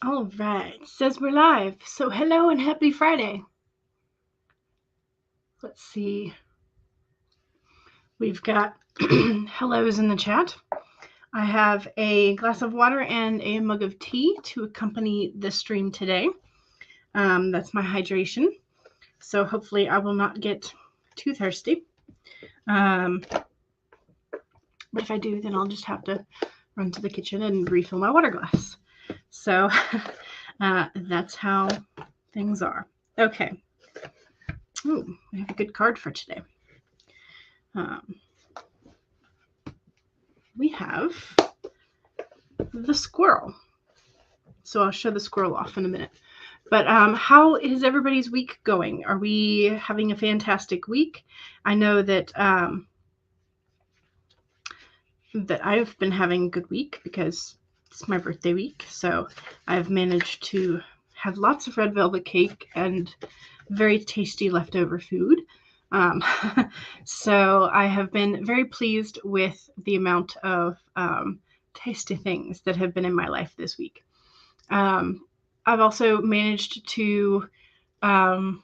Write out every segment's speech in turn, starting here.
All right, says we're live. So hello and happy Friday. Let's see. We've got hellos in the chat. I have a glass of water and a mug of tea to accompany the stream today. That's my hydration. So hopefully I will not get too thirsty. But if I do, then I'll just have to run to the kitchen and refill my water glass. So that's how things are. Okay. Ooh, we have a good card for today. We have the squirrel. So I'll show the squirrel off in a minute. But how is everybody's week going? Are we having a fantastic week? I know that that I've been having a good week because it's my birthday week. So I've managed to have lots of red velvet cake and very tasty leftover food. So I have been very pleased with the amount of tasty things that have been in my life this week. I've also managed to do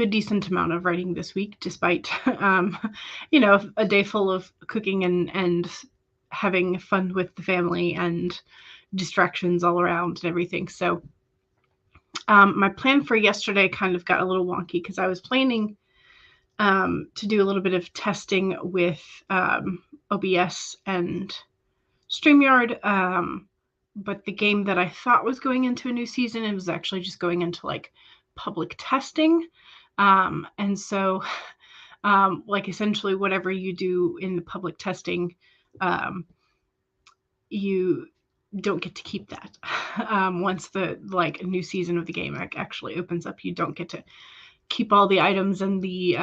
a decent amount of writing this week, despite a day full of cooking and having fun with the family and distractions all around and everything. So my plan for yesterday kind of got a little wonky because I was planning to do a little bit of testing with OBS and StreamYard, but the game that I thought was going into a new season, it was actually just going into like public testing. And so like essentially whatever you do in the public testing, you don't get to keep that. Once the like new season of the game actually opens up, you don't get to keep all the items and the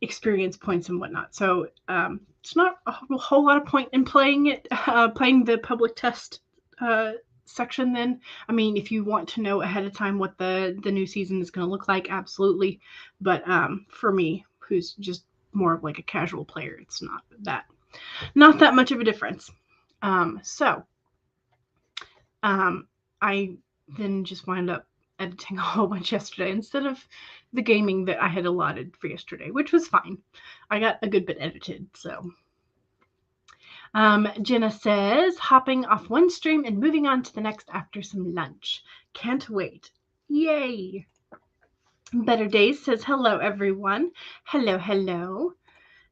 experience points and whatnot. So it's not a whole lot of point in playing it, playing the public test section. Then, I mean, if you want to know ahead of time what the new season is going to look like, absolutely. But for me, who's just more of like a casual player, it's not that much of a difference. So I then just wound up editing a whole bunch yesterday instead of the gaming that I had allotted for yesterday, which was fine. I got a good bit edited, so. Jenna says, hopping off one stream and moving on to the next after some lunch. Can't wait. Yay. Better Days says, hello, everyone. Hello, hello.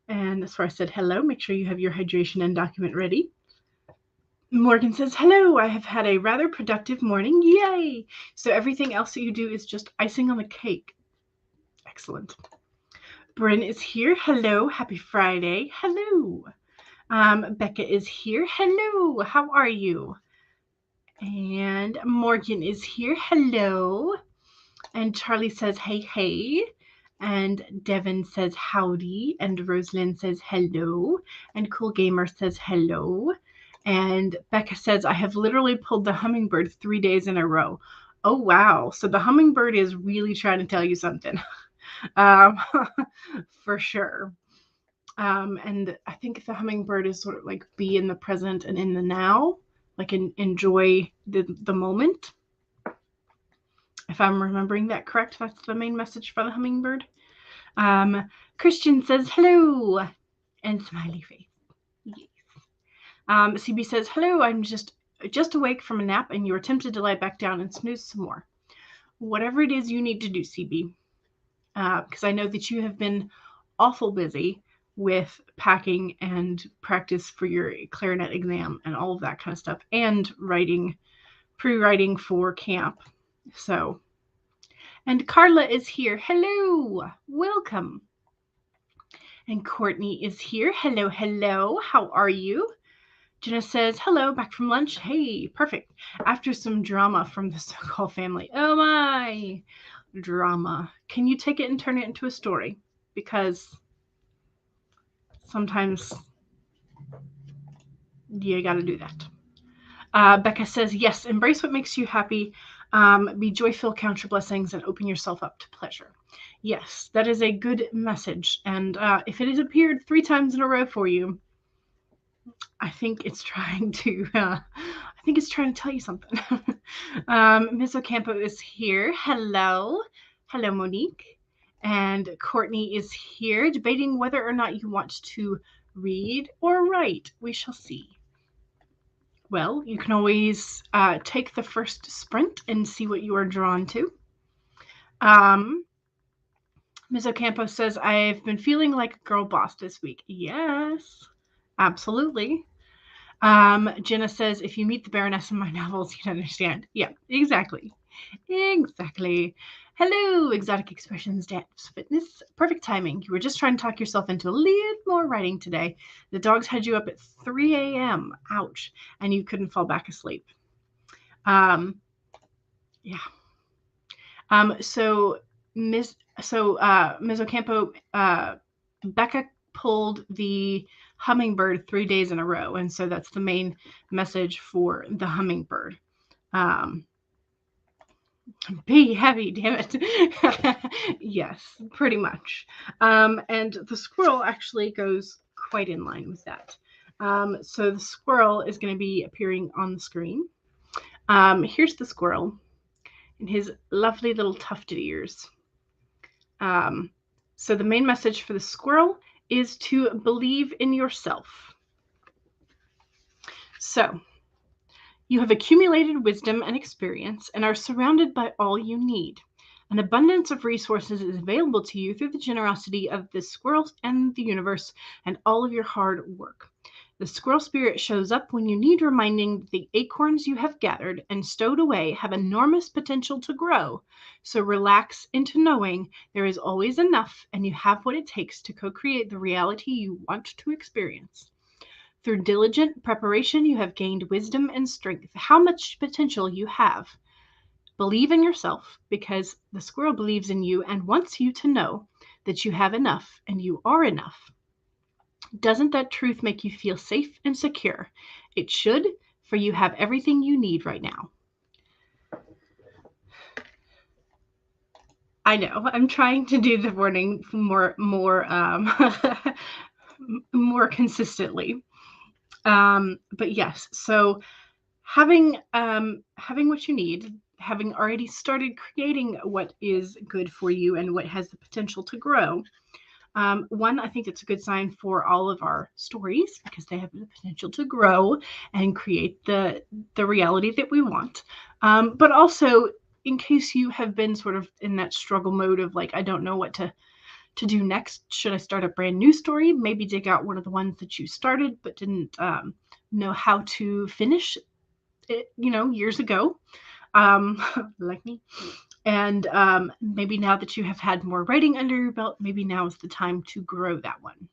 And that's where I said hello. Make sure you have your hydration and document ready. Morgan says, hello, I have had a rather productive morning. Yay! So everything else that you do is just icing on the cake. Excellent. Bryn is here. Hello. Happy Friday. Hello. Becca is here. Hello. How are you? And Morgan is here. Hello. And Charlie says, hey, hey. And Devin says, howdy. And Rosalind says, hello. And Cool Gamer says, hello. And Becca says, I have literally pulled the hummingbird 3 days in a row. Oh, wow. So the hummingbird is really trying to tell you something. For sure. And I think the hummingbird is sort of like be in the present and in the now, like enjoy the moment. If I'm remembering that correct, that's the main message for the hummingbird. Christian says, hello, and smiley face. Yes. CB says, hello, I'm just awake from a nap and you're tempted to lie back down and snooze some more. Whatever it is you need to do, CB, because I know that you have been awful busy with packing and practice for your clarinet exam and all of that kind of stuff, and pre-writing for camp. So, and Carla is here. Hello, welcome. And Courtney is here. Hello, hello. How are you? Jenna says, hello, back from lunch. Hey, perfect. After some drama from the so-called family. Oh my, drama. Can you take it and turn it into a story? Because sometimes you got to do that. Becca says, yes, embrace what makes you happy. Be joyful, count your blessings, and open yourself up to pleasure. Yes, that is a good message. And if it has appeared 3 times in a row for you, I think it's trying to tell you something. Miss Ocampo is here. Hello. Hello, Monique. And Courtney is here, debating whether or not you want to read or write. We shall see. Well, you can always take the first sprint and see what you are drawn to. Ms. Ocampo says, I've been feeling like a girl boss this week. Yes, absolutely. Jenna says, if you meet the Baroness in my novels, you'd understand. Yeah, exactly. Exactly. Hello, Exotic Expressions Dance Fitness. Perfect timing. You were just trying to talk yourself into a little more writing today. The dogs had you up at 3 a.m. Ouch. And you couldn't fall back asleep. Yeah. So Ms. Ocampo, Becca pulled the hummingbird 3 days in a row. And so that's the main message for the hummingbird. Be heavy, damn it. Yes, pretty much. And the squirrel actually goes quite in line with that. So the squirrel is going to be appearing on the screen. Here's the squirrel and his lovely little tufted ears. So the main message for the squirrel is to believe in yourself. So you have accumulated wisdom and experience and are surrounded by all you need. An abundance of resources is available to you through the generosity of the squirrels and the universe and all of your hard work. The squirrel spirit shows up when you need reminding that the acorns you have gathered and stowed away have enormous potential to grow. So relax into knowing there is always enough and you have what it takes to co-create the reality you want to experience. Through diligent preparation, you have gained wisdom and strength. How much potential you have. Believe in yourself because the squirrel believes in you and wants you to know that you have enough and you are enough. Doesn't that truth make you feel safe and secure? It should, for you have everything you need right now. I know, I'm trying to do the wording more consistently. But yes, so having what you need, having already started creating what is good for you and what has the potential to grow. One, I think it's a good sign for all of our stories because they have the potential to grow and create the reality that we want. But also, in case you have been sort of in that struggle mode of like, I don't know what to do next. Should I start a brand new story? Maybe dig out one of the ones that you started but didn't know how to finish it, years ago, like me. And maybe now that you have had more writing under your belt, maybe now is the time to grow that one.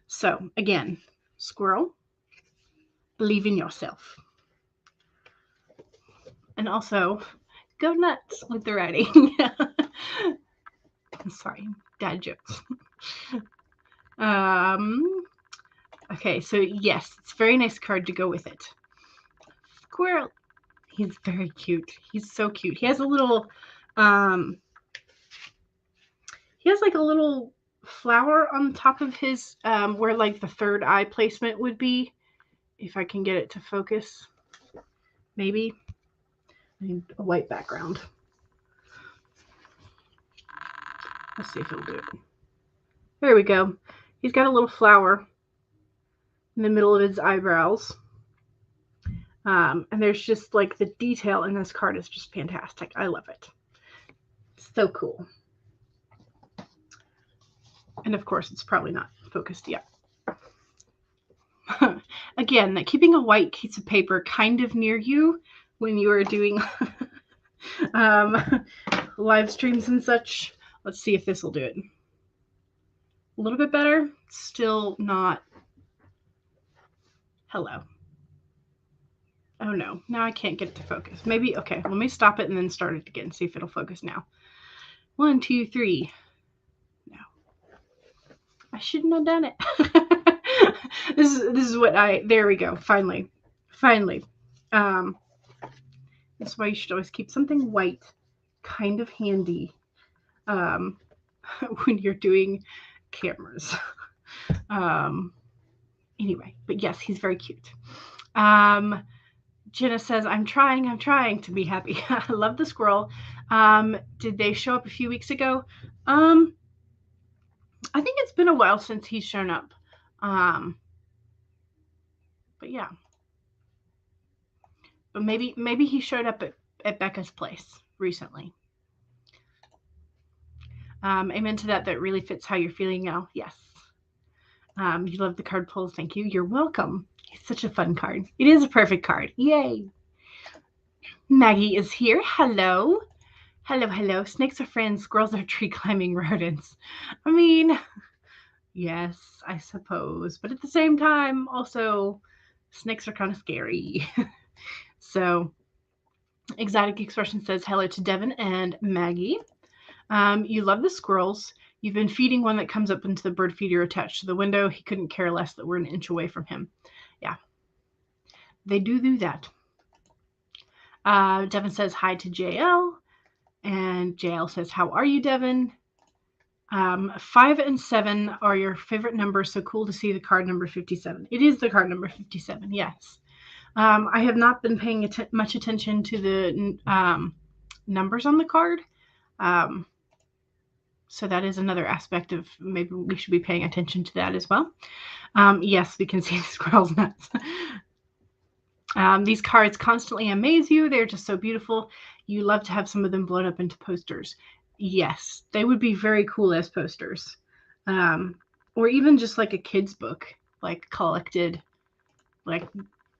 So again, squirrel, believe in yourself. And also, go nuts with the writing. Sorry, dad jokes. Okay, so yes, it's a very nice card to go with it. Squirrel. He's very cute. He's so cute. He has a little, he has like a little flower on top of his, where like the third eye placement would be. If I can get it to focus. Maybe. I need a white background. Let's see if it'll do it. There we go. He's got a little flower in the middle of his eyebrows. And there's just like the detail in this card is just fantastic. I love it. So cool. And of course, it's probably not focused yet. Again, that keeping a white piece of paper kind of near you when you are doing live streams and such. Let's see if this will do it. A little bit better. Still not. Hello. Oh no, now I can't get it to focus. Maybe, okay, let me stop it and then start it again. See if it'll focus now. 1, 2, 3. No. I shouldn't have done it. This is what there we go. Finally. That's why you should always keep something white kind of handy when you're doing cameras. Anyway, but yes, he's very cute. Jenna says, I'm trying to be happy. I love the squirrel. Did they show up a few weeks ago? I think it's been a while since he's shown up. But yeah. But maybe he showed up at Becca's place recently. Amen to that. That really fits how you're feeling now. Yes. You love the card pulls. Thank you. You're welcome. It's such a fun card. It is a perfect card. Yay. Maggie is here. Hello. Hello. Snakes are friends. Squirrels are tree climbing rodents. I mean, yes, I suppose. But at the same time, also, snakes are kind of scary. So, Exotic Expression says hello to Devin and Maggie. You love the squirrels. You've been feeding one that comes up into the bird feeder attached to the window. He couldn't care less that we're an inch away from him. Yeah, they do that. Devin says hi to JL. And JL says, how are you, Devin? 5 and 7 are your favorite numbers. So cool to see the card number 57. It is the card number 57, yes. I have not been paying much attention to the numbers on the card. So that is another aspect of maybe we should be paying attention to that as well. Yes, we can see the squirrel's nuts. These cards constantly amaze you. They're just so beautiful. You love to have some of them blown up into posters. Yes, they would be very cool as posters. Or even just like a kid's book, like collected, like,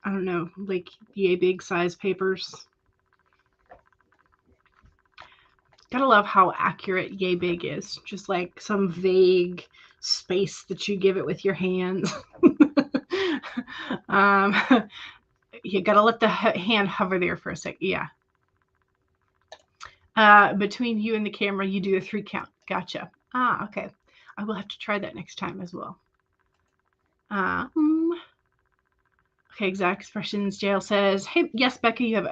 I don't know, like yay big size papers. Gotta love how accurate yay big is. Just like some vague space that you give it with your hands. You gotta let the hand hover there for a sec. Yeah. Between you and the camera, you do a 3 count. Gotcha. Okay. I will have to try that next time as well. Okay, Exact Expressions. JL says, hey, yes, Becca, you have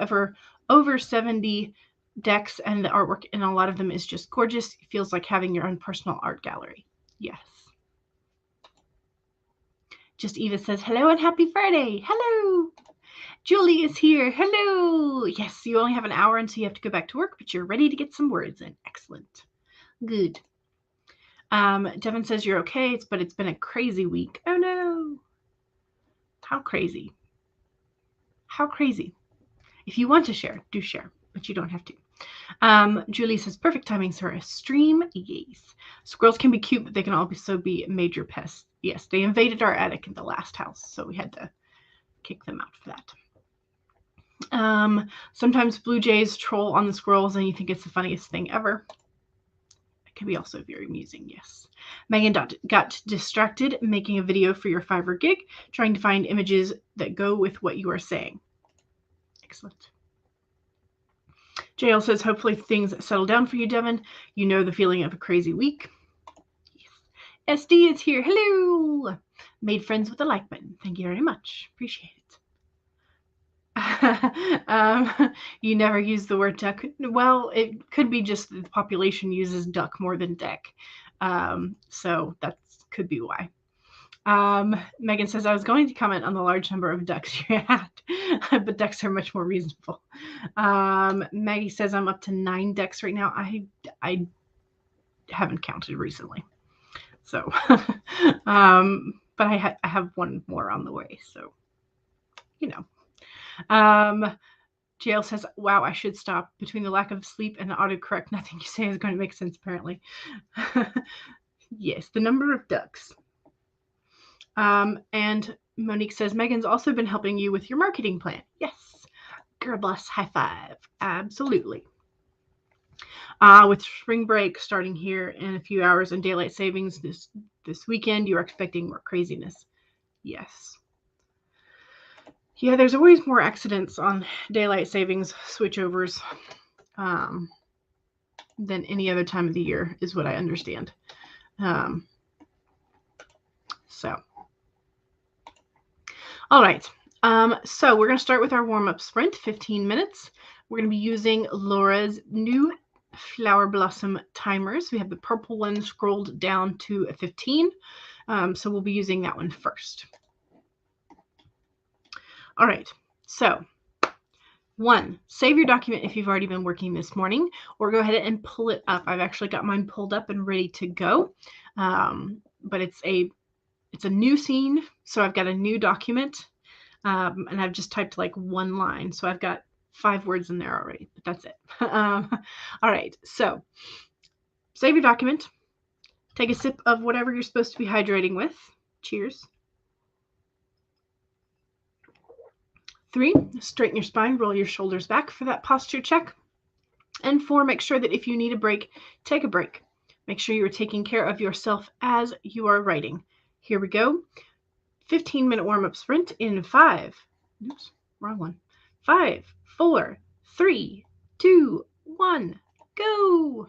over 70 decks, and the artwork in a lot of them is just gorgeous. It feels like having your own personal art gallery. Yes. Just Eva says, hello and happy Friday. Hello. Julie is here. Hello. Yes, you only have an hour until you have to go back to work, but you're ready to get some words in. Excellent. Good. Devin says you're okay, but it's been a crazy week. Oh, no. How crazy? How crazy? If you want to share, do share, but you don't have to. Julie says, perfect timing, sir. A stream? Yes. Squirrels can be cute, but they can also be major pests. Yes, they invaded our attic in the last house, so we had to kick them out for that. Sometimes blue jays troll on the squirrels, and you think it's the funniest thing ever. It can be also very amusing, yes. Megan got distracted making a video for your Fiverr gig, trying to find images that go with what you are saying. Excellent. JL says, hopefully things settle down for you, Devin. You know the feeling of a crazy week. Yes. SD is here. Hello. Made friends with the like button. Thank you very much. Appreciate it. You never use the word duck. Well, it could be just the population uses duck more than deck. So that could be why. Megan says, I was going to comment on the large number of ducks you had, but ducks are much more reasonable. Maggie says, I'm up to 9 ducks right now. I haven't counted recently. So, but I have one more on the way. So, you know. JL says, wow, I should stop. Between the lack of sleep and the autocorrect, nothing you say is going to make sense, apparently. Yes, the number of ducks. And Monique says, Megan's also been helping you with your marketing plan. Yes. Girl boss, high five. Absolutely. With spring break starting here in a few hours and daylight savings this weekend, you're expecting more craziness. Yes. Yeah, there's always more accidents on daylight savings switchovers than any other time of the year, is what I understand. So, all right. So we're going to start with our warm-up sprint, 15 minutes. We're going to be using Laura's new flower blossom timers. We have the purple one scrolled down to a 15. So we'll be using that one first. All right. So 1, save your document if you've already been working this morning, or go ahead and pull it up. I've actually got mine pulled up and ready to go. But it's a new scene, so I've got a new document, and I've just typed like 1 line. So I've got 5 words in there already, but that's it. All right, so save your document. Take a sip of whatever you're supposed to be hydrating with. Cheers. 3, straighten your spine, roll your shoulders back for that posture check. And 4, make sure that if you need a break, take a break. Make sure you're taking care of yourself as you are writing. Here we go. 15-minute warm-up sprint in 5. Oops, wrong one. 5, 4, 3, 2, 1, go.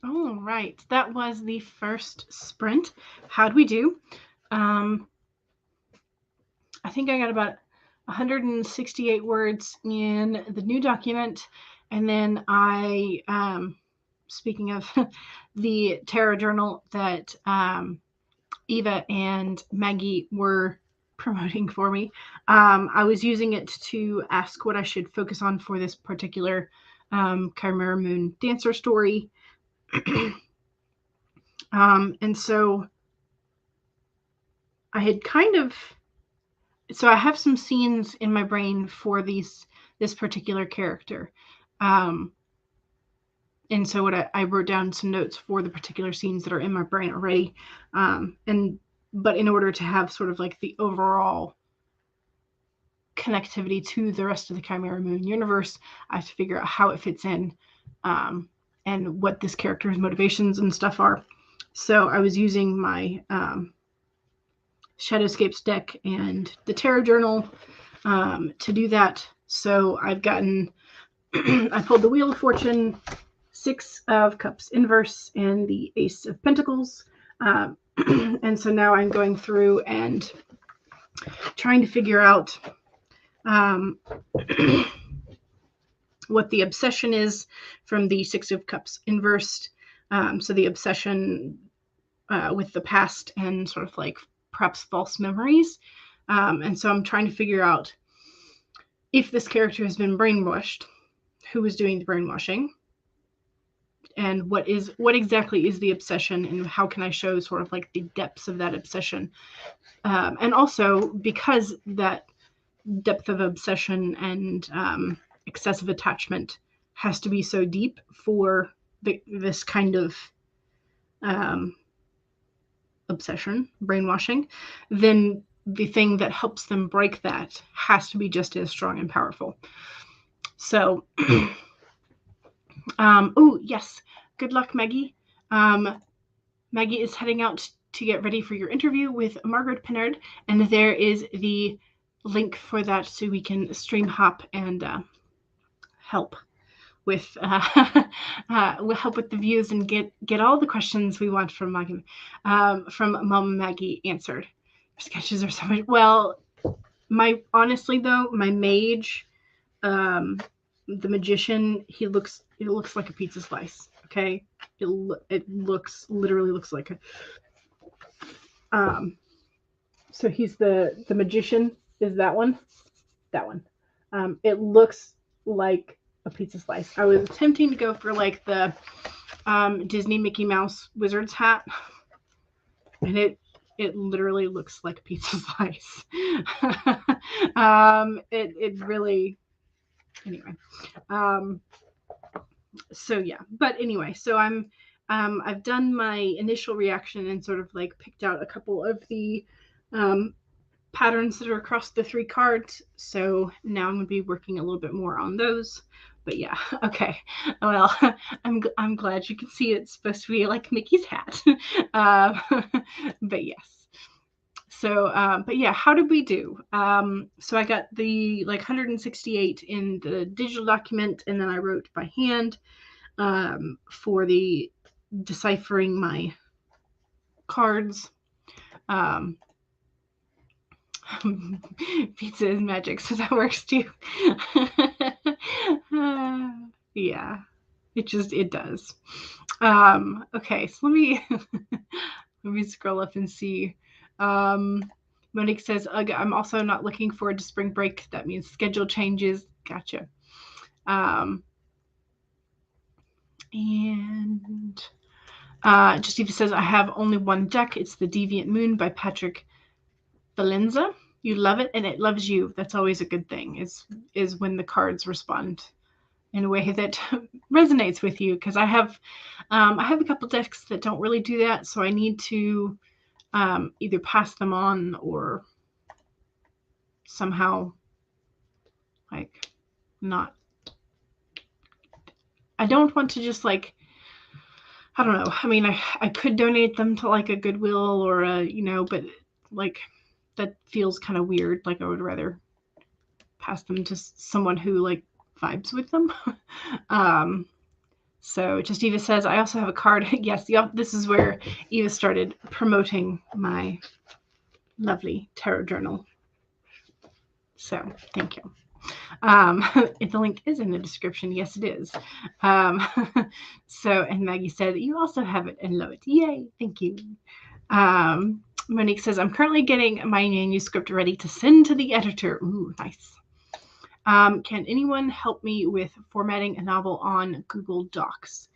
All right, that was the first sprint. How'd we do? I think I got about 168 words in the new document, and then I, speaking of the tarot journal that Eva and Maggie were promoting for me, I was using it to ask what I should focus on for this particular Chimera Moon dancer story. And so I had so I have some scenes in my brain for this particular character. And so I wrote down some notes for the particular scenes that are in my brain already. But in order to have sort of like the overall connectivity to the rest of the Chimera Moon universe, I have to figure out how it fits in, and what this character's motivations and stuff are. So I was using my Shadowscapes deck and the tarot journal to do that. So I've gotten, I pulled the Wheel of Fortune, 6 of Cups inverse, and the Ace of Pentacles. And so now I'm going through and trying to figure out what the obsession is from the 6 of Cups inversed. So the obsession with the past and sort of like perhaps false memories. And so I'm trying to figure out if this character has been brainwashed, who is doing the brainwashing, and what exactly is the obsession, and how can I show sort of like the depths of that obsession. And also, because that depth of obsession and excessive attachment has to be so deep for this kind of obsession, brainwashing, then the thing that helps them break that has to be just as strong and powerful. So, oh, yes. Good luck, Maggie. Maggie is heading out to get ready for your interview with Margaret Pinard, and there is the link for that, so we can stream hop and help with we'll help with the views and get all the questions we want from Maggie, from Mama Maggie answered. Sketches are so much. Well, honestly though, my mage, the magician, it looks like a pizza slice. Okay, it literally looks like a. So he's the magician. Is that one? That one. It looks like a pizza slice. I was attempting to go for like the Disney Mickey Mouse wizard's hat, and it literally looks like a pizza slice. It really, anyway. So yeah, but anyway, so I've done my initial reaction and sort of like picked out a couple of the patterns that are across the 3 cards. So now I'm going to be working a little bit more on those. But yeah, okay. Well, I'm glad you can see it's supposed to be like Mickey's hat. But yes. So, but yeah, how did we do? So I got the like 168 in the digital document, and then I wrote by hand for the deciphering my cards. Pizza is magic, so that works too. Yeah, it does. Okay, so let me scroll up and see. Monique says, I'm also not looking forward to spring break. That means schedule changes. Gotcha. And Justina says, I have only one deck. It's the Deviant Moon by Patrick Valenza. You love it and it loves you. That's always a good thing, is when the cards respond in a way that resonates with you. Because I have a couple decks that don't really do that, so I need to either pass them on or somehow like not. I don't want to just like I don't know. I mean, I could donate them to like a Goodwill or a, but like that feels kind of weird. Like I would rather pass them to someone who like vibes with them. So just Eva says, I also have a card. Yes, this is where Eva started promoting my lovely tarot journal. So thank you. The link is in the description. Yes, it is. And Maggie said, you also have it and love it. Yay. Thank you. Monique says, I'm currently getting my manuscript ready to send to the editor. Ooh, nice. Can anyone help me with formatting a novel on Google Docs?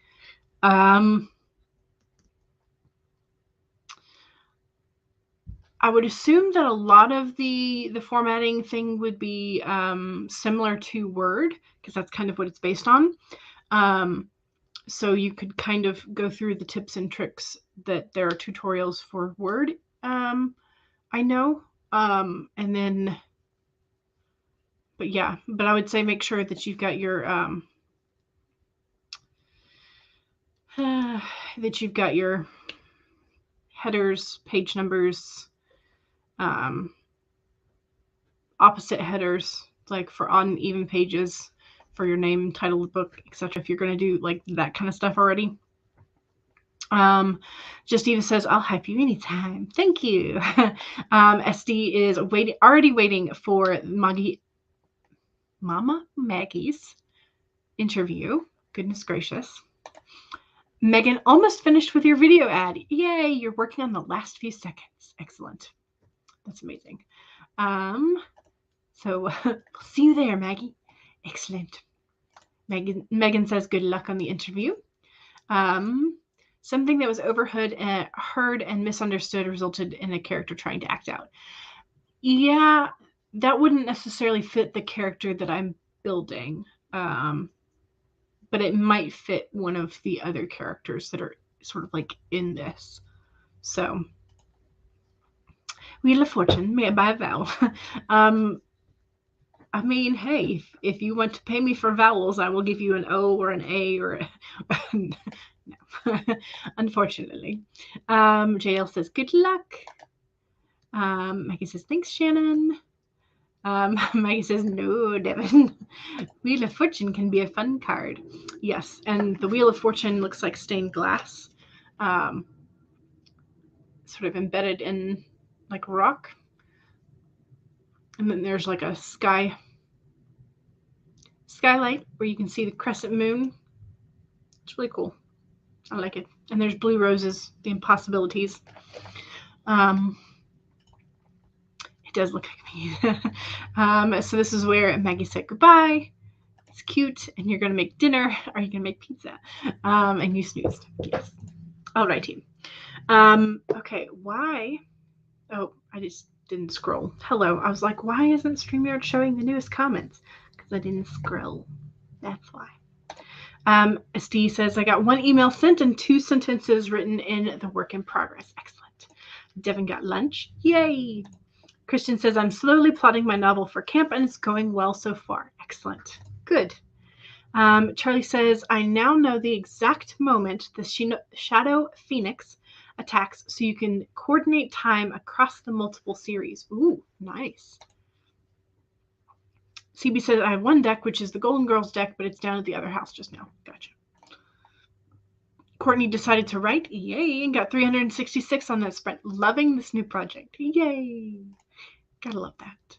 I would assume that a lot of the formatting thing would be similar to Word, because that's kind of what it's based on. So you could kind of go through the tips and tricks that there are tutorials for Word. I know. And then, but I would say make sure that you've got your headers, page numbers, opposite headers, like for uneven pages for your name, title of the book, etc. If you're going to do like that kind of stuff already. Just Eva says, I'll help you anytime. Thank you. SD is already waiting for Mama Maggie's interview. Goodness gracious. Megan, almost finished with your video ad. Yay, you're working on the last few seconds. Excellent. That's amazing. So we'll see you there, Maggie. Excellent. Megan says, good luck on the interview. Something that was overheard and misunderstood resulted in a character trying to act out. Yeah, that wouldn't necessarily fit the character that I'm building. But it might fit one of the other characters that are sort of like in this. So, Wheel of Fortune, made by Val. I mean, hey, if you want to pay me for vowels, I will give you an O or an A or no, unfortunately. JL says, good luck. Maggie says, thanks, Shannon. Maggie says, no, Devin. Wheel of Fortune can be a fun card. Yes, and the Wheel of Fortune looks like stained glass, sort of embedded in like rock. And then there's like a skylight where you can see the crescent moon. It's really cool. I like it. And there's blue roses, the impossibilities. It does look like me. So this is where Maggie said goodbye. It's cute. And you're going to make dinner. Are you going to make pizza? And you snoozed. Yes. All right, team. Okay. Why? Oh, I just didn't scroll. Hello. I was like, why isn't StreamYard showing the newest comments? Because I didn't scroll. That's why. SD says, I got one email sent and 2 sentences written in the work in progress. Excellent. Devin got lunch. Yay. Christian says, I'm slowly plotting my novel for camp and it's going well so far. Excellent. Good. Charlie says, I now know the exact moment the Shadow Phoenix attacks so you can coordinate time across the multiple series. Ooh, nice. CB says, I have one deck, which is the Golden Girls deck, but it's down at the other house just now. Gotcha. Courtney decided to write. Yay. And got 366 on that sprint. Loving this new project. Yay. Gotta love that.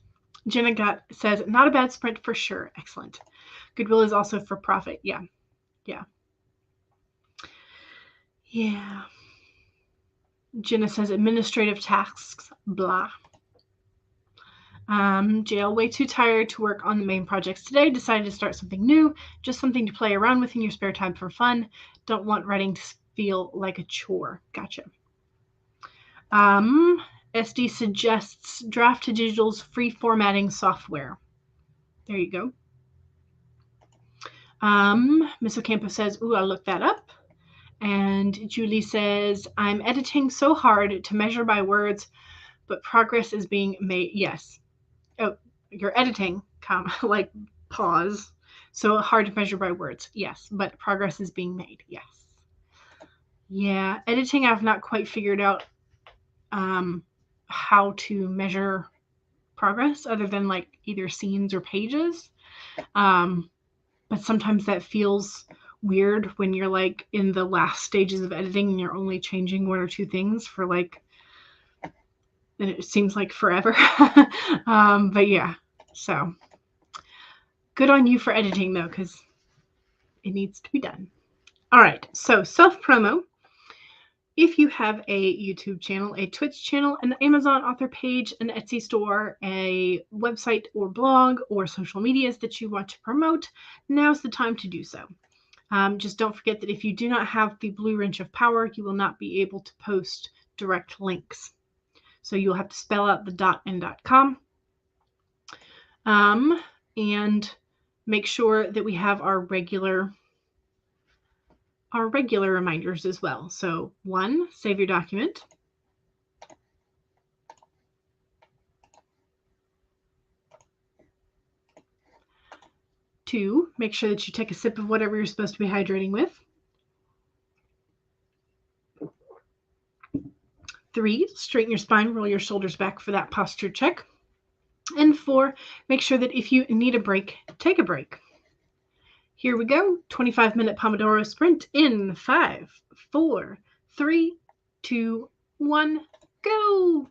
Jenna says, not a bad sprint for sure. Excellent. Goodwill is also for profit. Yeah. Yeah. Yeah. Jenna says, administrative tasks. Blah. JL, way too tired to work on the main projects today. Decided to start something new. Just something to play around with in your spare time for fun. Don't want writing to feel like a chore. Gotcha. SD suggests Draft to Digital's free formatting software. There you go. Miss Ocampo says, ooh, I'll look that up. And Julie says, I'm editing so hard to measure my words, but progress is being made. Yes. Oh, you're editing, like pause. So hard to measure by words. Yes. But progress is being made. Yes. Yeah, editing, I've not quite figured out how to measure progress other than like either scenes or pages. But sometimes that feels weird when you're like in the last stages of editing and you're only changing one or two things for like, and it seems like forever. But yeah, so good on you for editing though, because it needs to be done. All right, so self promo. If you have a YouTube channel, a Twitch channel, an Amazon author page, an Etsy store, a website or blog, or social medias that you want to promote, now's the time to do so. Just don't forget that if you do not have the blue wrench of power, you will not be able to post direct links. So you'll have to spell out the .and .com. And make sure that we have our regular reminders as well. So 1, save your document. 2, make sure that you take a sip of whatever you're supposed to be hydrating with. 3, straighten your spine, roll your shoulders back for that posture check. And 4, make sure that if you need a break, take a break. Here we go. 25-minute Pomodoro sprint in 5, 4, 3, 2, 1, go.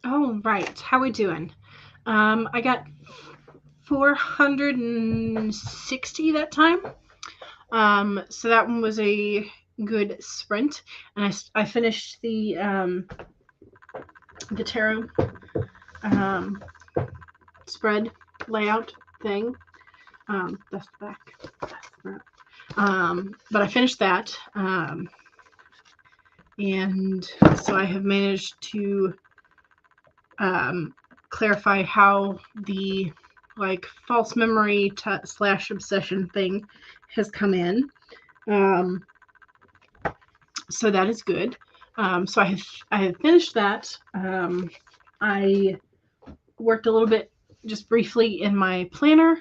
Oh, right. How we doing? I got 460 that time. So that one was a good sprint, and I finished the tarot spread layout thing. That's the back. That's the front. But I finished that, and so I have managed to clarify how the false memory / obsession thing has come in. So that is good. So I have finished that. I worked a little bit just briefly in my planner,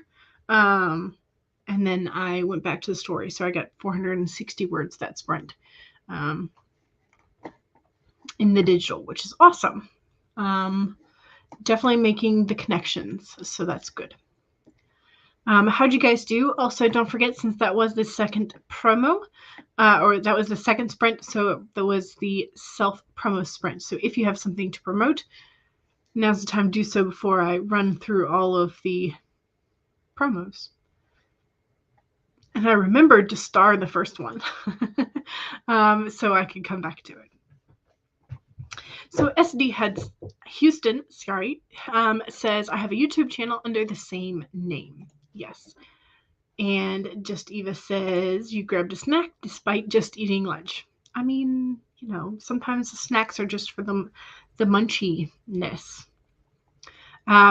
and then I went back to the story. So I got 460 words that sprint in the digital, which is awesome. Definitely making the connections, so that's good. How'd you guys do? Also, don't forget, since that was the second promo, or that was the second sprint, so that was the self-promo sprint. So if you have something to promote, now's the time to do so before I run through all of the promos. And I remembered to star the first one, so I could come back to it. So SD Heads Houston, says, I have a YouTube channel under the same name. Yes. And Just Eva says, you grabbed a snack despite just eating lunch. I mean, sometimes the snacks are just for the munchiness.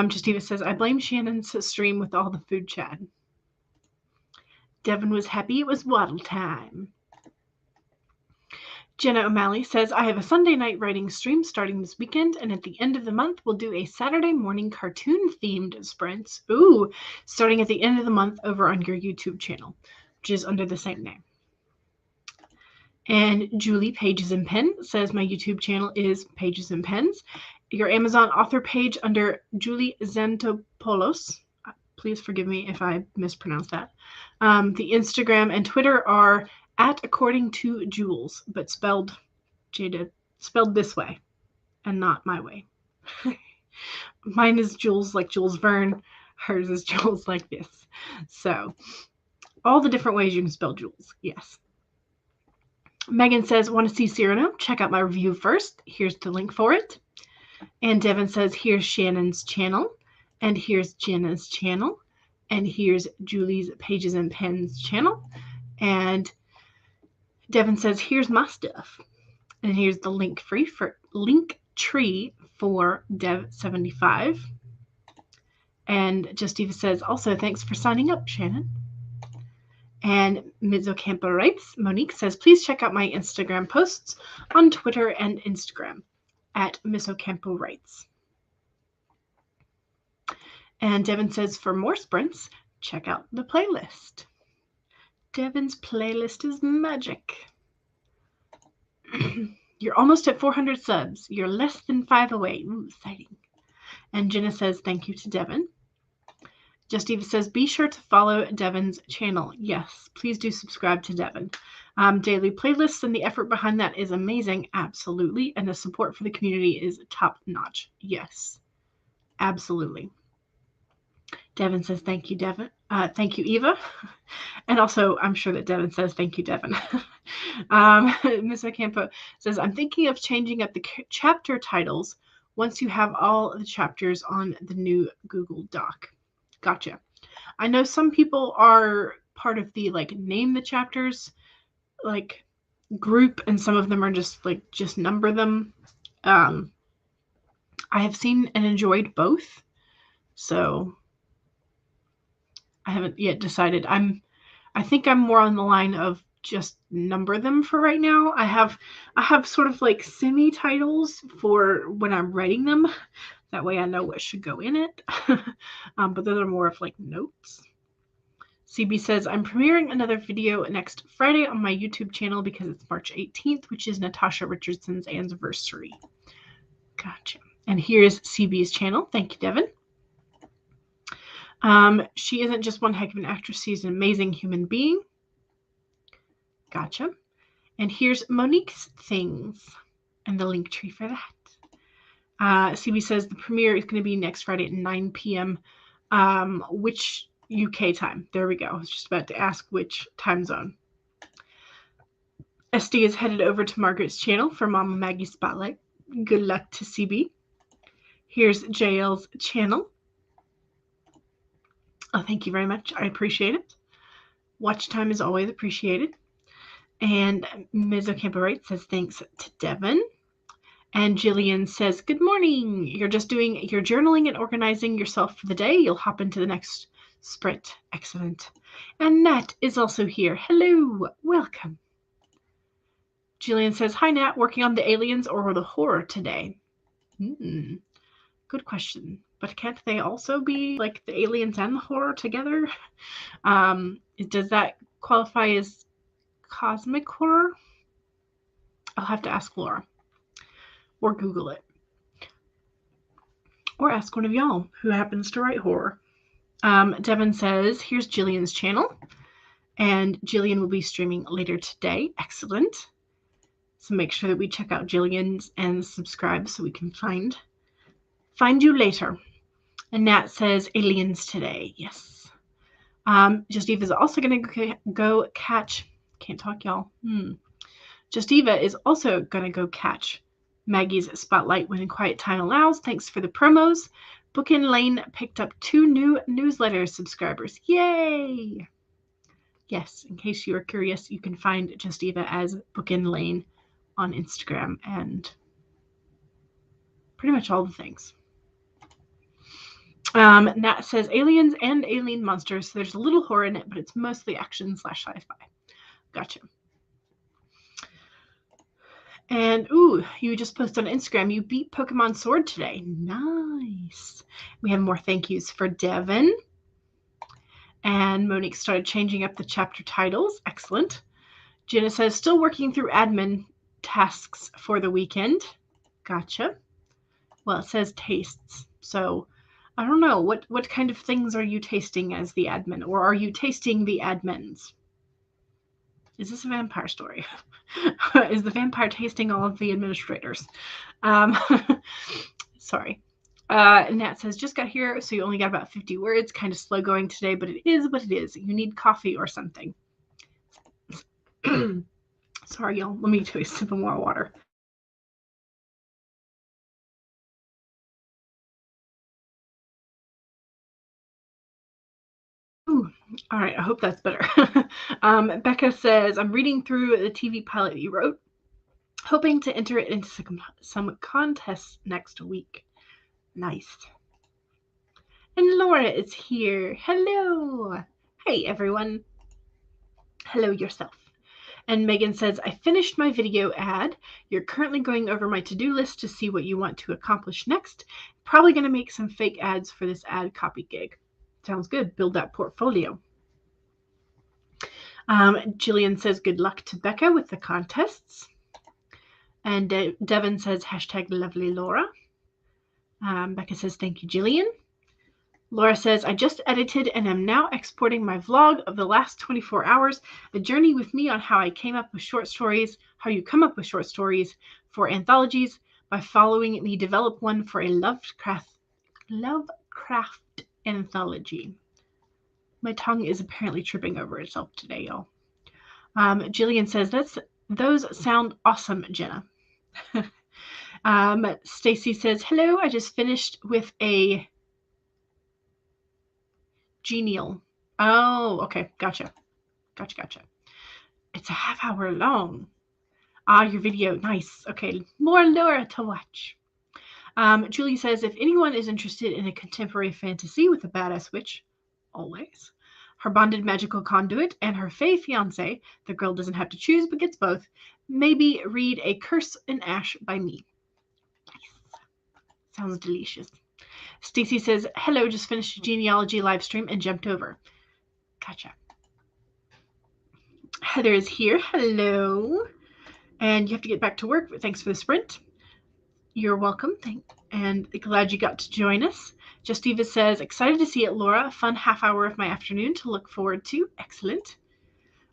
Just Eva says, I blame Shannon's stream with all the food chat. Devin was happy it was waddle time. Jenna O'Malley says, I have a Sunday night writing stream starting this weekend, and at the end of the month, we'll do a Saturday morning cartoon-themed sprints. Ooh, starting at the end of the month over on your YouTube channel, which is under the same name. And Julie Pages and Pen says, my YouTube channel is Pages and Pens. Your Amazon author page under Julie Xantopoulos. Please forgive me if I mispronounced that. The Instagram and Twitter are at According to Jules, but spelled this way and not my way. Mine is Jules like Jules Verne. Hers is Jules like this. So all the different ways you can spell Jules. Yes. Megan says, want to see Cyrano? Check out my review first. Here's the link for it. And Devin says, here's Shannon's channel. And here's Jenna's channel. And here's Julie's Pages and Pens channel. And Devin says, here's my stuff. And here's the link tree for Dev75. And Just Eva says, also, thanks for signing up, Shannon. And Ms. Ocampo writes, Monique says, please check out my Instagram posts on Twitter and Instagram at Ms. Ocampo writes. And Devin says, for more sprints, check out the playlist. Devin's playlist is magic. You're almost at 400 subs. You're less than 5 away. Ooh, exciting. And Jenna says, thank you to Devin. Just Eva says, be sure to follow Devin's channel. Yes, please do subscribe to Devin. Daily playlists and the effort behind that is amazing. Absolutely. And the support for the community is top notch. Yes, absolutely. Devin says, thank you, Devin. Thank you, Eva. And also, I'm sure that Devin says, thank you, Devin. Ms. Ocampo says, I'm thinking of changing up the chapter titles once you have all the chapters on the new Google Doc. Gotcha. I know some people are part of the name the chapters group, and some of them are just number them. I have seen and enjoyed both, so I haven't yet decided. I think I'm more on the line of just number them for right now. I have sort of semi titles for when I'm writing them. That way I know what should go in it. But those are more of notes. CB says, I'm premiering another video next Friday on my YouTube channel because it's March 18th, which is Natasha Richardson's anniversary. Gotcha. And here's CB's channel. Thank you, Devin. She isn't just one heck of an actress. She's an amazing human being. Gotcha. And here's Monique's things and the link tree for that. CB says the premiere is going to be next Friday at 9 p.m. Which UK time? There we go. I was just about to ask which time zone. SD is headed over to Margaret's channel for Mama Maggie's Spotlight. Good luck to CB. Here's JL's channel. Oh, thank you very much. I appreciate it. Watch time is always appreciated. And Ms. Ocampo Wright says thanks to Devin. And Jillian says, good morning. You're just doing your journaling and organizing yourself for the day. You'll hop into the next sprint. Excellent. And Nat is also here. Hello. Welcome. Jillian says, hi, Nat. Working on the aliens or the horror today? Good question. But can't they also be like the aliens and the horror together? Does that qualify as cosmic horror? I'll have to ask Laura. Or Google it. Or ask one of y'all who happens to write horror. Devin says, here's Jillian's channel. And Jillian will be streaming later today. Excellent. So make sure that we check out Jillian's and subscribe so we can find you later. And Nat says, aliens today. Yes. Just Eva is also going to go catch. Can't talk, y'all. Just Eva is also going to go catch Maggie's Spotlight when quiet time allows. Thanks for the promos. Bookin Lane picked up 2 new newsletter subscribers. Yay! Yes, in case you are curious, you can find Just Eva as Bookin Lane on Instagram and pretty much all the things. Nat says aliens and alien monsters. So there's a little horror in it, but it's mostly action / sci-fi. Gotcha. And, you just posted on Instagram. You beat Pokemon Sword today. Nice. We have more thank yous for Devin. And Monique started changing up the chapter titles. Excellent. Jenna says, still working through admin tasks for the weekend. Gotcha. Well, it says tastes. So, I don't know. What kind of things are you tasting as the admin? Or are you tasting the admins? Is this a vampire story? Is the vampire tasting all of the administrators? Sorry. Nat says, just got here, so you only got about 50 words. Kind of slow going today, but it is what it is. You need coffee or something. Sorry, y'all. Let me take a sip of more water. All right, I hope that's better. Becca says, I'm reading through the TV pilot you wrote, hoping to enter it into some contests next week. Nice. And Laura is here. Hello. Hey, everyone. Hello yourself. And Megan says, I finished my video ad. You're currently going over my to-do list to see what you want to accomplish next. Probably going to make some fake ads for this ad copy gig. Sounds good. Build that portfolio. Jillian says, good luck to Becca with the contests. And Devin says, hashtag lovely Laura. Becca says, thank you, Jillian. Laura says, I just edited and am now exporting my vlog of the last 24 hours, a journey with me on how I came up with short stories, how you come up with short stories for anthologies by following me develop one for a Lovecraft anthology. My tongue is apparently tripping over itself today, y'all. Jillian says, those sound awesome, Jenna. Stacy says, hello, I just finished with a genial. Oh, okay. Gotcha. It's a half hour long. Your video. Nice. Okay. More Laura to watch. Julie says, if anyone is interested in a contemporary fantasy with a badass witch, always, her bonded magical conduit, and her fae fiance, the girl doesn't have to choose but gets both, maybe read A Curse in Ash by me. Nice. Sounds delicious. Stacy says, hello, just finished a genealogy live stream and jumped over. Gotcha. Heather is here. Hello. And you have to get back to work, but thanks for the sprint. You're welcome. And glad you got to join us. Justiva says, excited to see it, Laura. A fun half hour of my afternoon to look forward to. Excellent.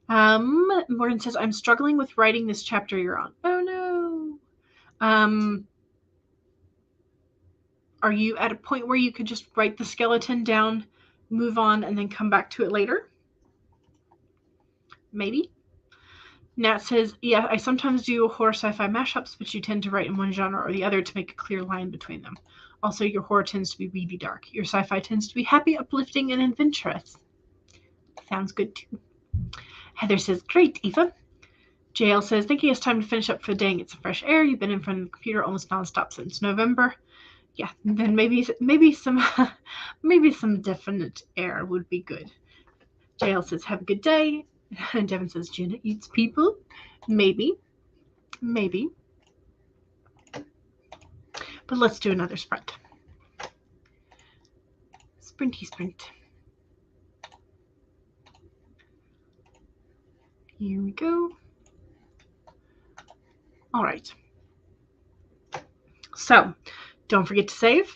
Morgan says, I'm struggling with writing this chapter you're on. Oh no. Are you at a point where you could just write the skeleton down, move on, and then come back to it later? Maybe. Nat says, yeah, I sometimes do horror sci-fi mashups, but you tend to write in one genre or the other to make a clear line between them. Also, your horror tends to be really dark. Your sci-fi tends to be happy, uplifting, and adventurous. Sounds good too. Heather says, great, Eva. JL says, thinking it's time to finish up for the day and get some fresh air. You've been in front of the computer almost nonstop since November. Yeah, then maybe some definite air would be good. JL says, have a good day. And Devin says, Jenna eats people. Maybe. But let's do another sprint. Sprinty sprint. Here we go. All right. So, don't forget to save.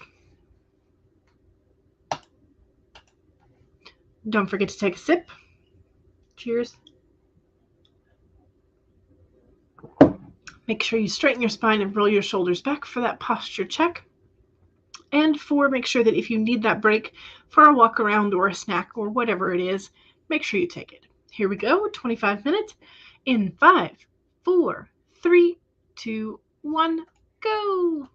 Don't forget to take a sip. Cheers. Make sure you straighten your spine and roll your shoulders back for that posture check. And make sure that if you need that break for a walk around or a snack or whatever it is, make sure you take it. Here we go, 25 minutes in 5, 4, 3, 2, 1, go.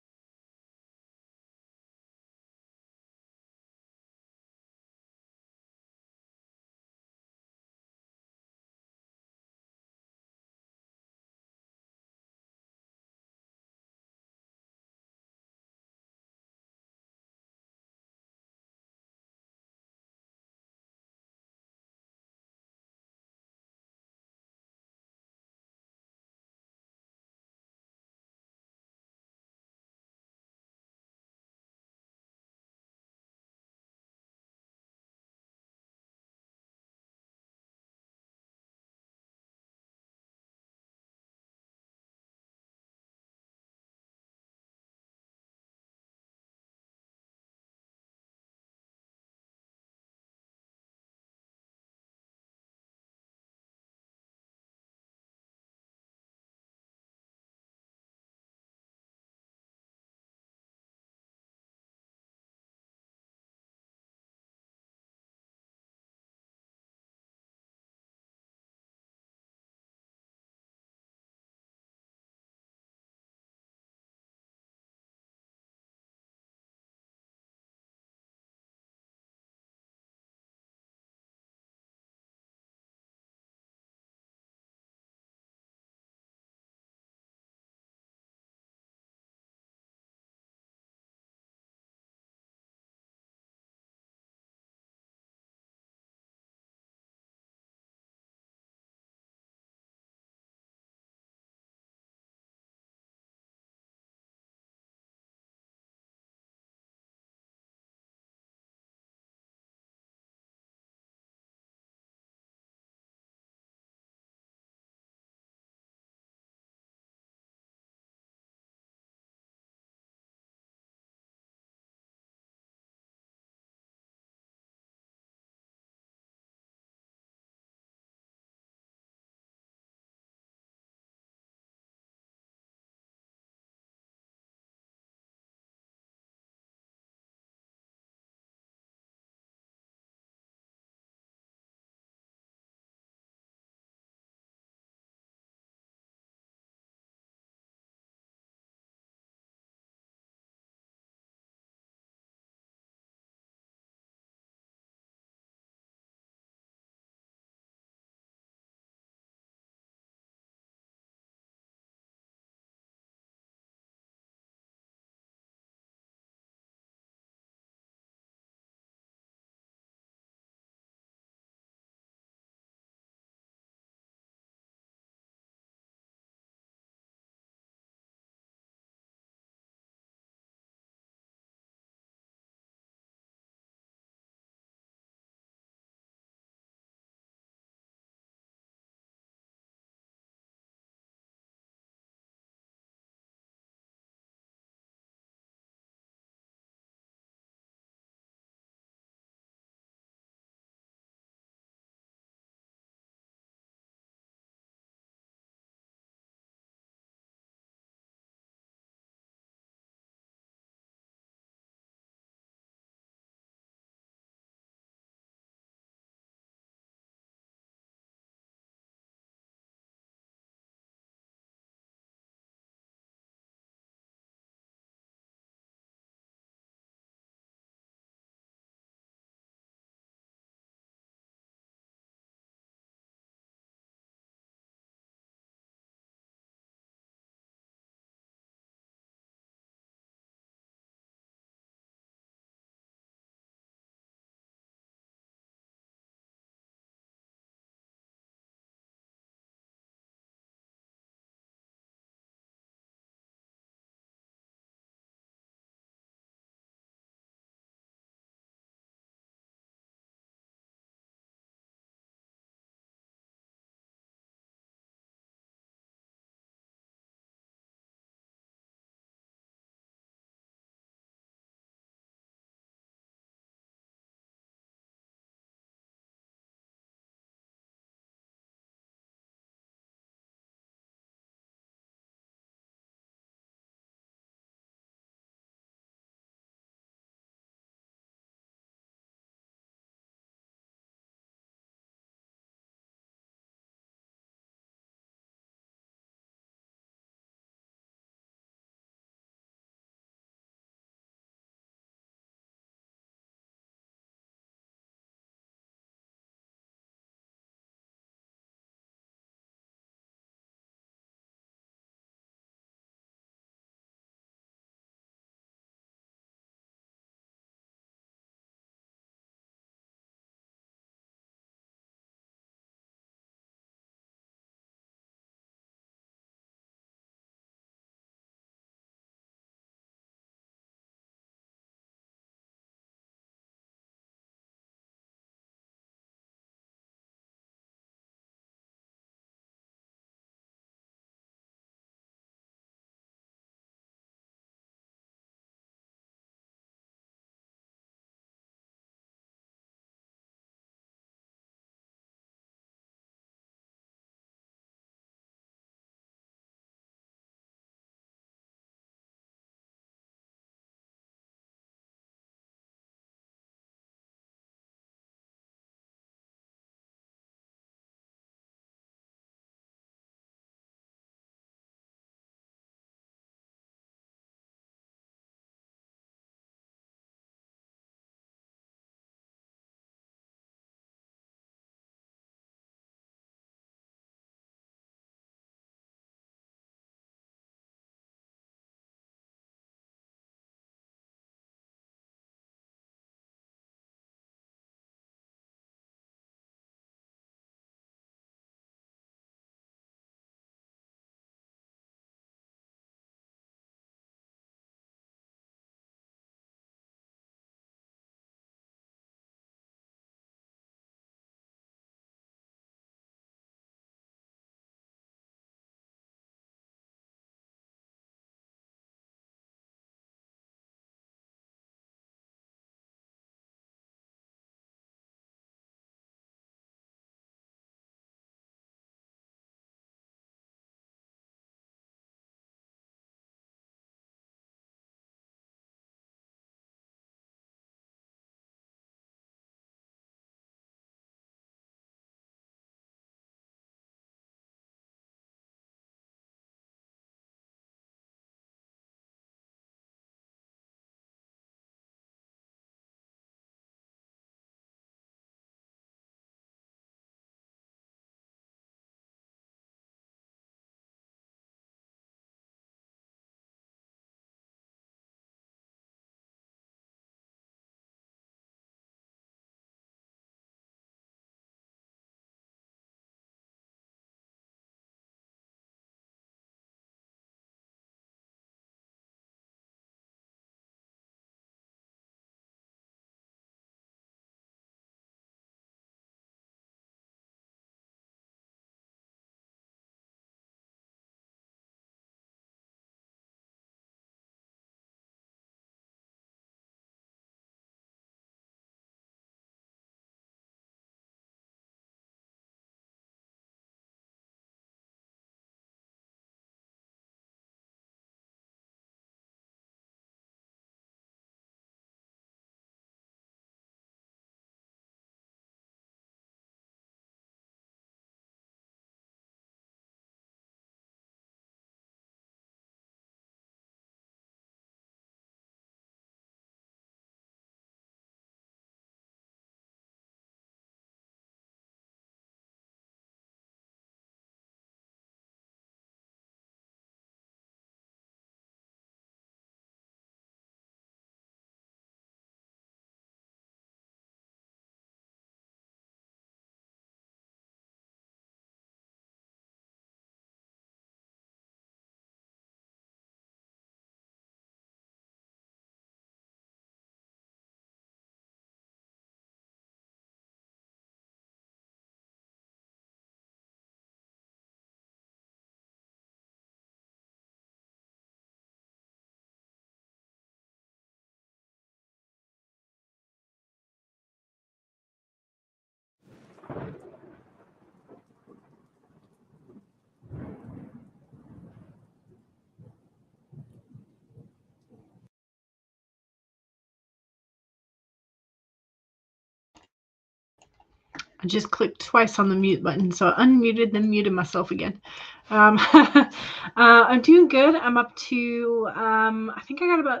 I just clicked twice on the mute button, so I unmuted, then muted myself again. I'm doing good. I'm up to, I think I got about,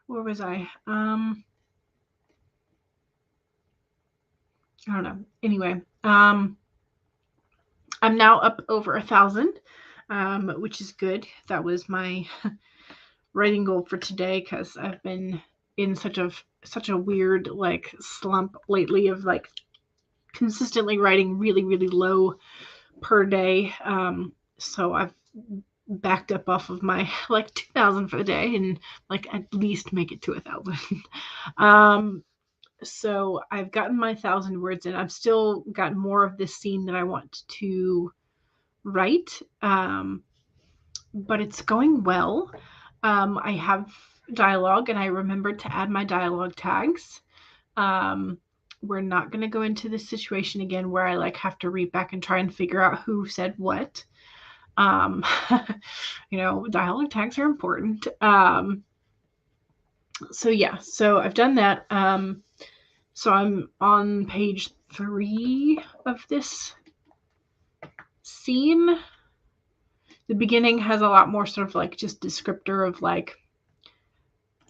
where was I? I don't know. Anyway, I'm now up over 1,000, which is good. That was my writing goal for today, because I've been in such a weird like slump lately of like consistently writing really, really low per day. So I've backed up off of my like 2,000 for the day and like at least make it to 1,000. So I've gotten my 1,000 words in. I've still got more of this scene that I want to write, but it's going well. I have dialogue, and I remembered to add my dialogue tags. We're not going to go into this situation again where I like have to read back and try and figure out who said what. Dialogue tags are important. So yeah, so I've done that. So I'm on page 3 of this scene. The beginning has a lot more sort of like just descriptor of like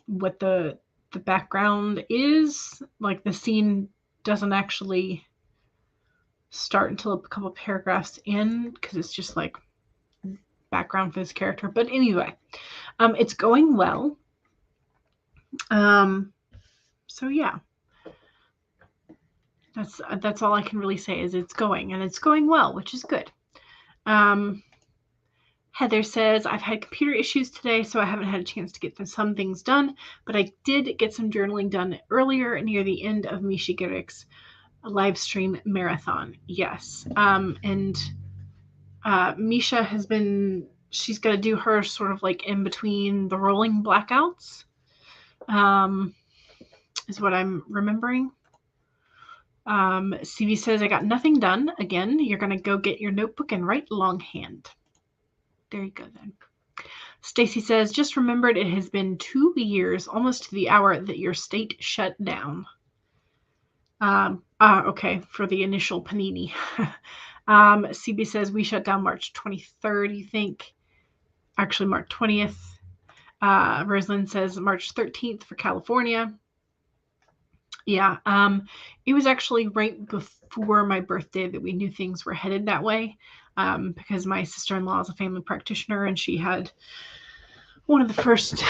what the background is. Like the scene doesn't actually start until a couple paragraphs in, because it's just like background for this character. But anyway, it's going well. So yeah, that's all I can really say, is it's going, and it's going well, which is good. Heather says, I've had computer issues today, so I haven't had a chance to get some things done, but I did get some journaling done earlier near the end of Misha Garrick's live stream marathon. Yes. And Misha has been, she's got to do her sort of like in between the rolling blackouts, is what I'm remembering. CV says, I got nothing done. Again, you're going to go get your notebook and write longhand. There you go then. Stacy says, just remembered it has been 2 years, almost to the hour, that your state shut down. Okay, for the initial panini. CB says, we shut down March 23rd, you think? Actually, March 20th. Rosalind says March 13th for California. Yeah, it was actually right before my birthday that we knew things were headed that way, because my sister-in-law is a family practitioner, and she had one of the first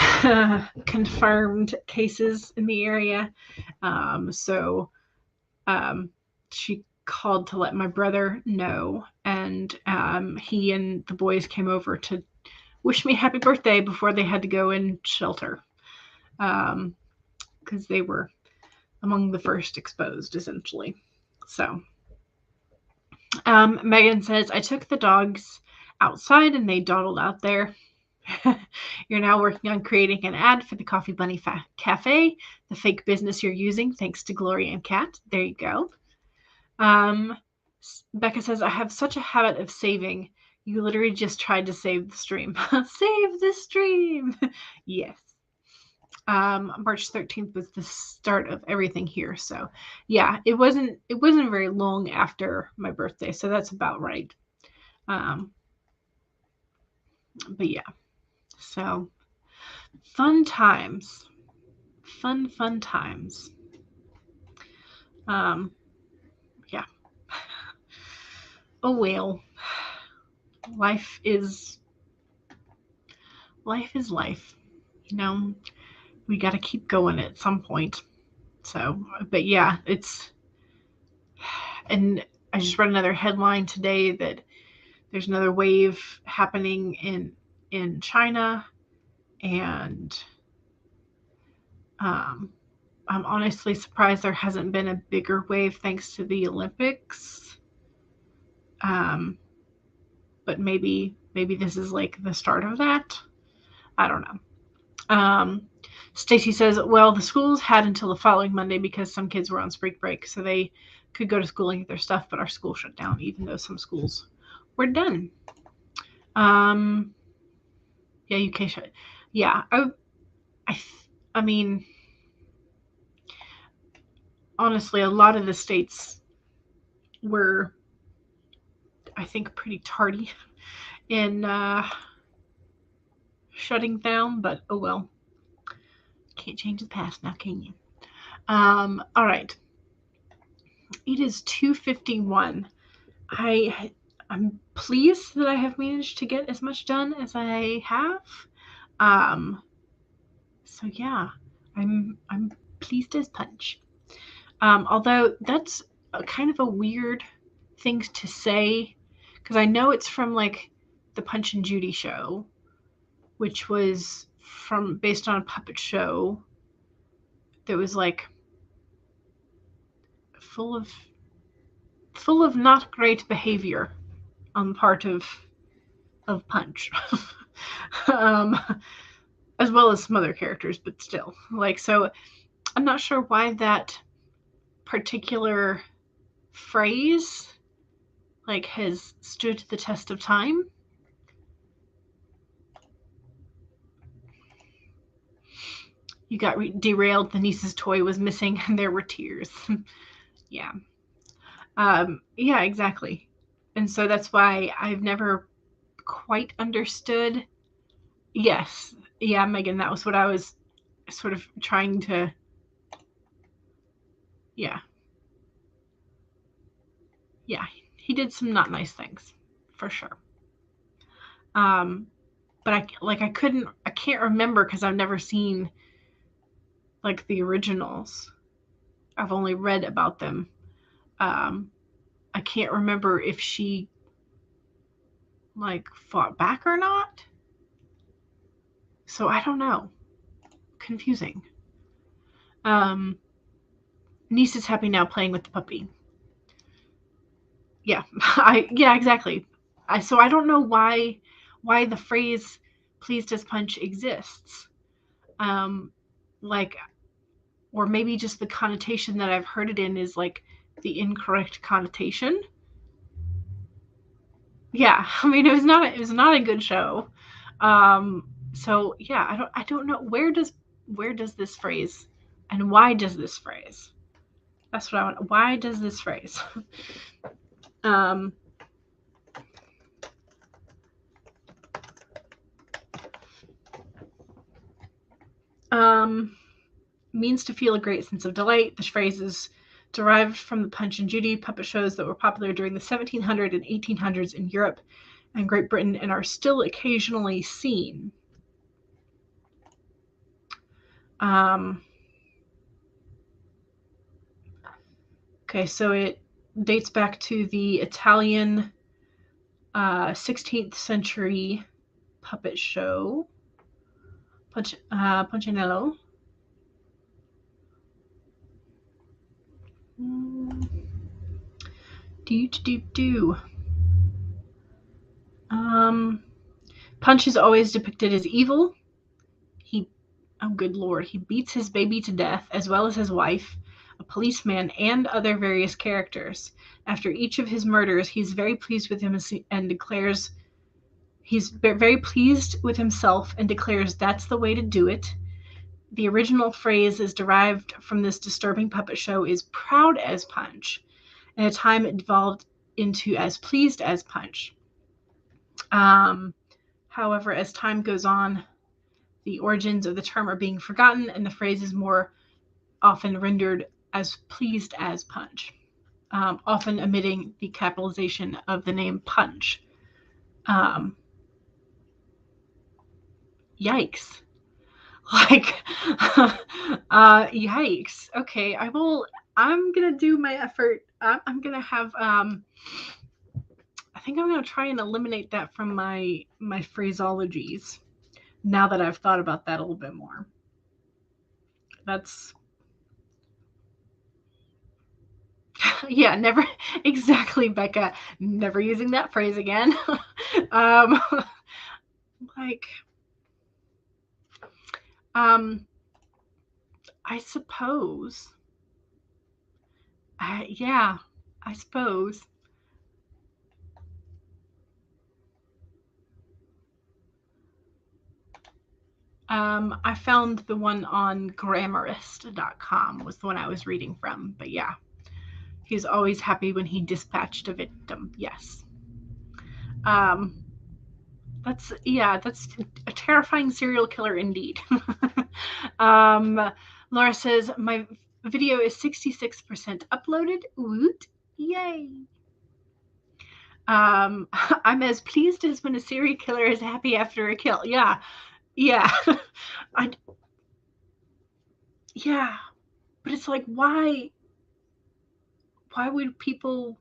confirmed cases in the area. So she called to let my brother know, and he and the boys came over to wish me happy birthday before they had to go in shelter, because they were among the first exposed, essentially. So Megan says, I took the dogs outside and they dawdled out there. You're now working on creating an ad for the Coffee Bunny Cafe, the fake business you're using, thanks to Gloria and Kat. There you go. Becca says, I have such a habit of saving. You literally just tried to save the stream. Save the stream. Yes. March 13th was the start of everything here. So yeah, it wasn't very long after my birthday. So that's about right. But yeah, so fun times, fun times. Yeah. Oh, well, life is life, you know. We got to keep going at some point. So, but yeah, and I just read another headline today that there's another wave happening in China, and I'm honestly surprised there hasn't been a bigger wave thanks to the Olympics. But maybe this is like the start of that. I don't know. Stacy says, well, the schools had until the following Monday because some kids were on spring break, so they could go to school and get their stuff, but our school shut down, even though some schools were done. Yeah, UK shut. Yeah, I mean, honestly, a lot of the states were, I think, pretty tardy in shutting down, but oh well. Can't change the past now, can you? All right. It is 2:51. I'm pleased that I have managed to get as much done as I have. So yeah, I'm pleased as punch. Although that's kind of a weird thing to say, because I know it's from like the Punch and Judy show, which was based on a puppet show that was like full of not great behavior on the part of Punch. As well as some other characters, but still. Like, so I'm not sure why that particular phrase like has stood the test of time. You got derailed, the niece's toy was missing, and there were tears. Yeah. Yeah, exactly. And so that's why I've never quite understood. Yes. Yeah, Megan, that was what I was sort of trying to. Yeah. Yeah, he did some not nice things, for sure. But I can't remember because I've never seen like the originals. I've only read about them. I can't remember if she like fought back or not. So I don't know. Confusing. Niece is happy now playing with the puppy. Yeah, yeah, exactly. So I don't know why the phrase "pleased as punch" exists. Like, or maybe just the connotation that I've heard it in is like the incorrect connotation. Yeah, I mean it was not a good show. So yeah, I don't know where does this phrase and why does this phrase? That's what I want. Why does this phrase? Means to feel a great sense of delight. This phrase is derived from the Punch and Judy puppet shows that were popular during the 1700s and 1800s in Europe and Great Britain and are still occasionally seen. Okay, so it dates back to the Italian 16th century puppet show, Punchinello. Punch is always depicted as evil. Oh good lord, he beats his baby to death, as well as his wife, a policeman, and other various characters. After each of his murders, he's very pleased with him and declares he's very pleased with himself and declares that's the way to do it. The original phrase is derived from this disturbing puppet show is proud as Punch. At a time it evolved into as pleased as Punch. However, as time goes on, the origins of the term are being forgotten and the phrase is more often rendered as pleased as Punch, often omitting the capitalization of the name Punch. Yikes. Like, yikes. Okay, I'm gonna do my effort. I'm gonna have, I think I'm gonna try and eliminate that from my phraseologies now that I've thought about that a little bit more. That's, yeah, never, exactly, Becca, never using that phrase again. Like, I suppose Yeah, I suppose. I found the one on Grammarist.com was the one I was reading from. But yeah, he's always happy when he dispatched a victim. Yes. That's a terrifying serial killer indeed. Laura says my video is 66% uploaded. Woot! Yay! I'm as pleased as when a serial killer is happy after a kill. Yeah. Yeah, but it's like, why would people,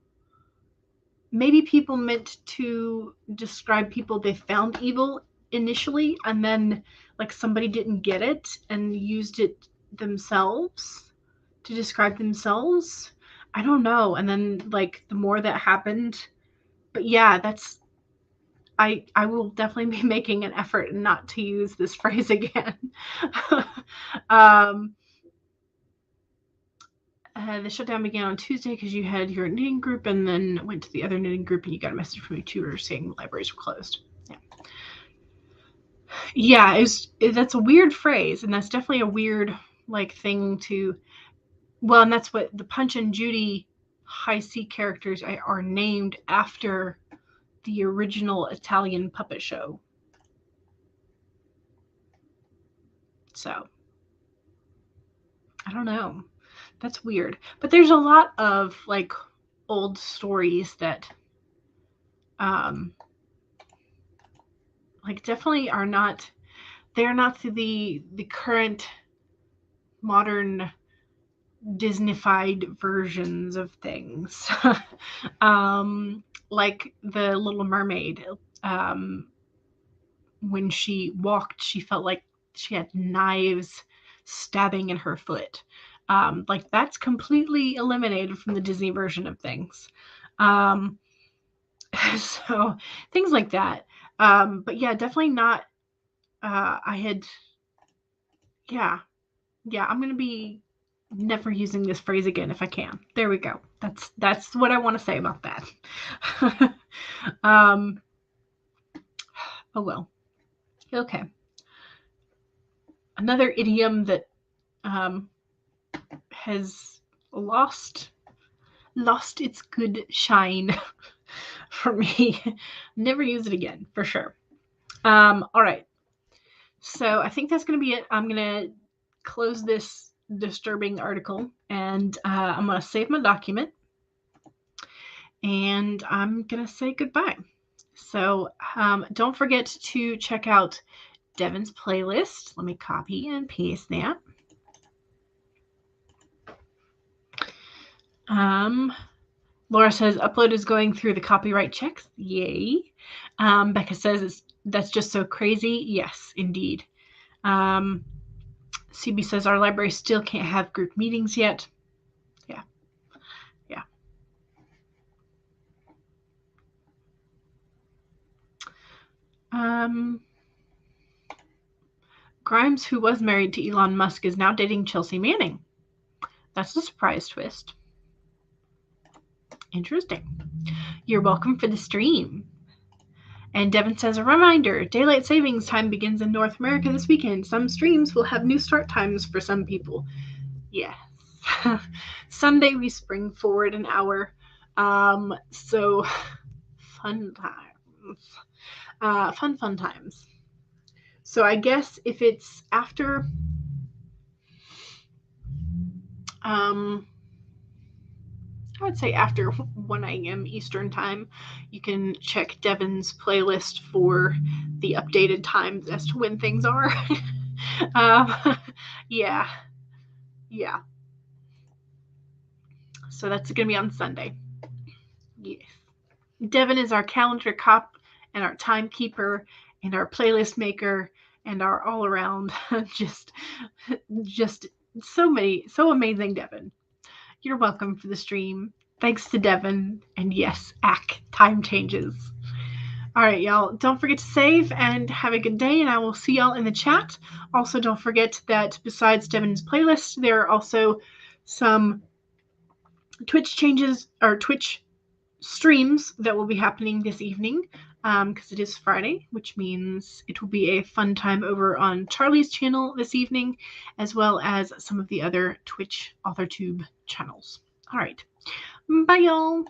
maybe people meant to describe people they found evil initially, and then like somebody didn't get it and used it themselves to describe themselves. I don't know. And then like the more that happened, but yeah, that's, I will definitely be making an effort not to use this phrase again. The shutdown began on Tuesday because you had your knitting group and then went to the other knitting group and you got a message from your tutor saying the libraries were closed. Yeah, that's a weird phrase, and that's definitely a weird like thing to. Well, and that's what the Punch and Judy high C characters are named after the original Italian puppet show. So I don't know. That's weird. But there's a lot of like old stories that like definitely are not, they're not the current modern Disneyfied versions of things. Like the Little Mermaid, when she walked, she felt like she had knives stabbing in her foot. Like that's completely eliminated from the Disney version of things. So things like that. But yeah, definitely not. Yeah, I'm going to be never using this phrase again if I can. There we go. That's what I want to say about that. Oh well. Okay. Another idiom that has lost its good shine for me. Never use it again, for sure. All right. So I think that's going to be it. I'm going to close this disturbing article and I'm going to save my document and I'm going to say goodbye. So don't forget to check out Devin's playlist. Let me copy and paste that. Laura says upload is going through the copyright checks. Yay. Becca says that's just so crazy. Yes, indeed. CB says our library still can't have group meetings yet. Yeah. Grimes, who was married to Elon Musk, is now dating Chelsea Manning. That's a surprise twist. Interesting. You're welcome for the stream. And Devin says, a reminder, daylight savings time begins in North America this weekend. Some streams will have new start times for some people. Yes. Sunday we spring forward an hour. So fun times. Fun times. So I guess if it's after I would say after 1 a.m. Eastern time, you can check Devin's playlist for the updated times as to when things are. Yeah. So that's going to be on Sunday. Yes. Devin is our calendar cop and our timekeeper and our playlist maker and our all around just so amazing Devin. You're welcome for the stream. Thanks to Devin. And yes, time changes. All right, y'all. Don't forget to save and have a good day, and I will see y'all in the chat. Also, don't forget that besides Devin's playlist, there are also some Twitch changes or Twitch streams that will be happening this evening, because it is Friday, which means it will be a fun time over on Charlie's channel this evening, as well as some of the other Twitch AuthorTube channels. All right. Bye, y'all.